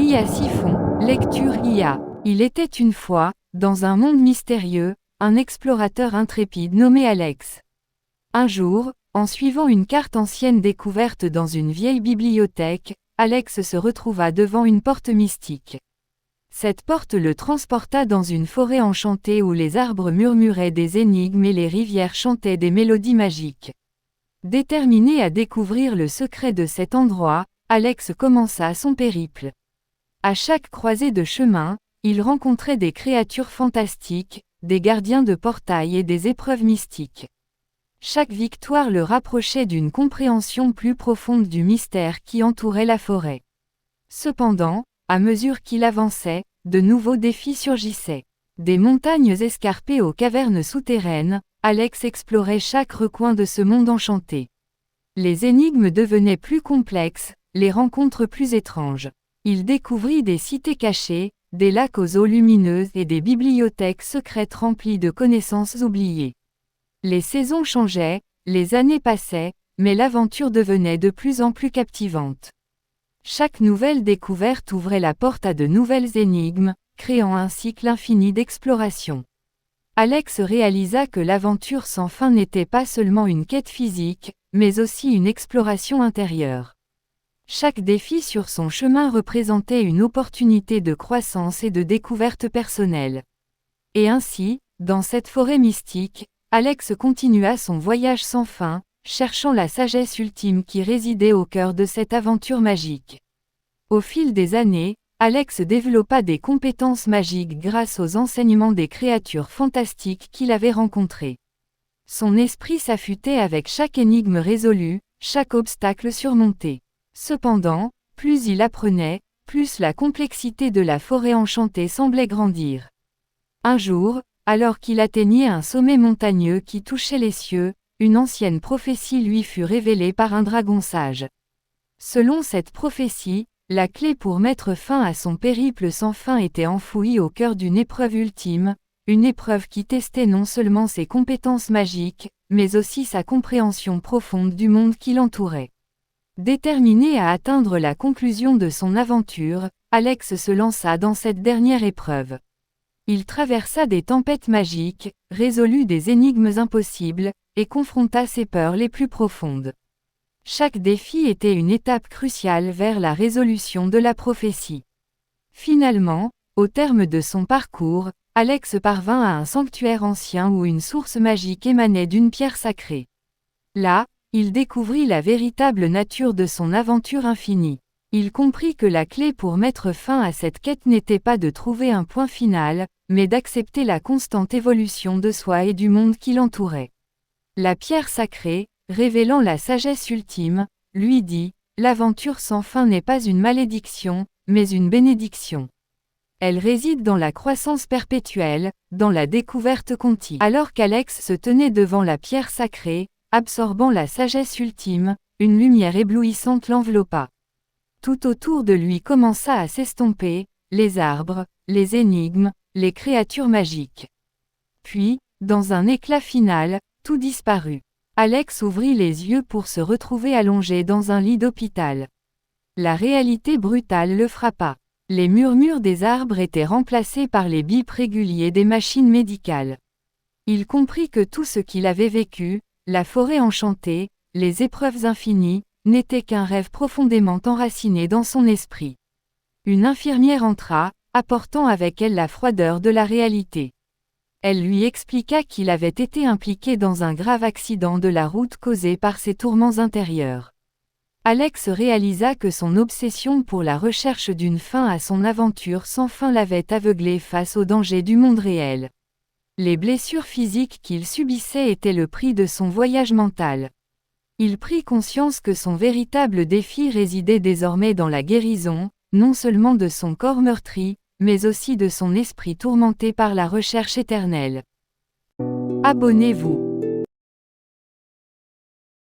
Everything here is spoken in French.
IA Siphon, lecture IA. Il était une fois, dans un monde mystérieux, un explorateur intrépide nommé Alex. Un jour, en suivant une carte ancienne découverte dans une vieille bibliothèque, Alex se retrouva devant une porte mystique. Cette porte le transporta dans une forêt enchantée où les arbres murmuraient des énigmes et les rivières chantaient des mélodies magiques. Déterminé à découvrir le secret de cet endroit, Alex commença son périple. À chaque croisée de chemin, il rencontrait des créatures fantastiques, des gardiens de portails et des épreuves mystiques. Chaque victoire le rapprochait d'une compréhension plus profonde du mystère qui entourait la forêt. Cependant, à mesure qu'il avançait, de nouveaux défis surgissaient. Des montagnes escarpées aux cavernes souterraines, Alex explorait chaque recoin de ce monde enchanté. Les énigmes devenaient plus complexes, les rencontres plus étranges. Il découvrit des cités cachées, des lacs aux eaux lumineuses et des bibliothèques secrètes remplies de connaissances oubliées. Les saisons changeaient, les années passaient, mais l'aventure devenait de plus en plus captivante. Chaque nouvelle découverte ouvrait la porte à de nouvelles énigmes, créant un cycle infini d'exploration. Alex réalisa que l'aventure sans fin n'était pas seulement une quête physique, mais aussi une exploration intérieure. Chaque défi sur son chemin représentait une opportunité de croissance et de découverte personnelle. Et ainsi, dans cette forêt mystique, Alex continua son voyage sans fin, cherchant la sagesse ultime qui résidait au cœur de cette aventure magique. Au fil des années, Alex développa des compétences magiques grâce aux enseignements des créatures fantastiques qu'il avait rencontrées. Son esprit s'affûtait avec chaque énigme résolue, chaque obstacle surmonté. Cependant, plus il apprenait, plus la complexité de la forêt enchantée semblait grandir. Un jour, alors qu'il atteignait un sommet montagneux qui touchait les cieux, une ancienne prophétie lui fut révélée par un dragon sage. Selon cette prophétie, la clé pour mettre fin à son périple sans fin était enfouie au cœur d'une épreuve ultime, une épreuve qui testait non seulement ses compétences magiques, mais aussi sa compréhension profonde du monde qui l'entourait. Déterminé à atteindre la conclusion de son aventure, Alex se lança dans cette dernière épreuve. Il traversa des tempêtes magiques, résolut des énigmes impossibles, et confronta ses peurs les plus profondes. Chaque défi était une étape cruciale vers la résolution de la prophétie. Finalement, au terme de son parcours, Alex parvint à un sanctuaire ancien où une source magique émanait d'une pierre sacrée. Là, il découvrit la véritable nature de son aventure infinie. Il comprit que la clé pour mettre fin à cette quête n'était pas de trouver un point final, mais d'accepter la constante évolution de soi et du monde qui l'entourait. La pierre sacrée, révélant la sagesse ultime, lui dit « L'aventure sans fin n'est pas une malédiction, mais une bénédiction. Elle réside dans la croissance perpétuelle, dans la découverte continue. » Alors qu'Alex se tenait devant la pierre sacrée, absorbant la sagesse ultime, une lumière éblouissante l'enveloppa. Tout autour de lui commença à s'estomper, les arbres, les énigmes, les créatures magiques. Puis, dans un éclat final, tout disparut. Alex ouvrit les yeux pour se retrouver allongé dans un lit d'hôpital. La réalité brutale le frappa. Les murmures des arbres étaient remplacés par les bips réguliers des machines médicales. Il comprit que tout ce qu'il avait vécu, la forêt enchantée, les épreuves infinies, n'était qu'un rêve profondément enraciné dans son esprit. Une infirmière entra, apportant avec elle la froideur de la réalité. Elle lui expliqua qu'il avait été impliqué dans un grave accident de la route causé par ses tourments intérieurs. Alex réalisa que son obsession pour la recherche d'une fin à son aventure sans fin l'avait aveuglé face aux dangers du monde réel. Les blessures physiques qu'il subissait étaient le prix de son voyage mental. Il prit conscience que son véritable défi résidait désormais dans la guérison, non seulement de son corps meurtri, mais aussi de son esprit tourmenté par la recherche éternelle. Abonnez-vous.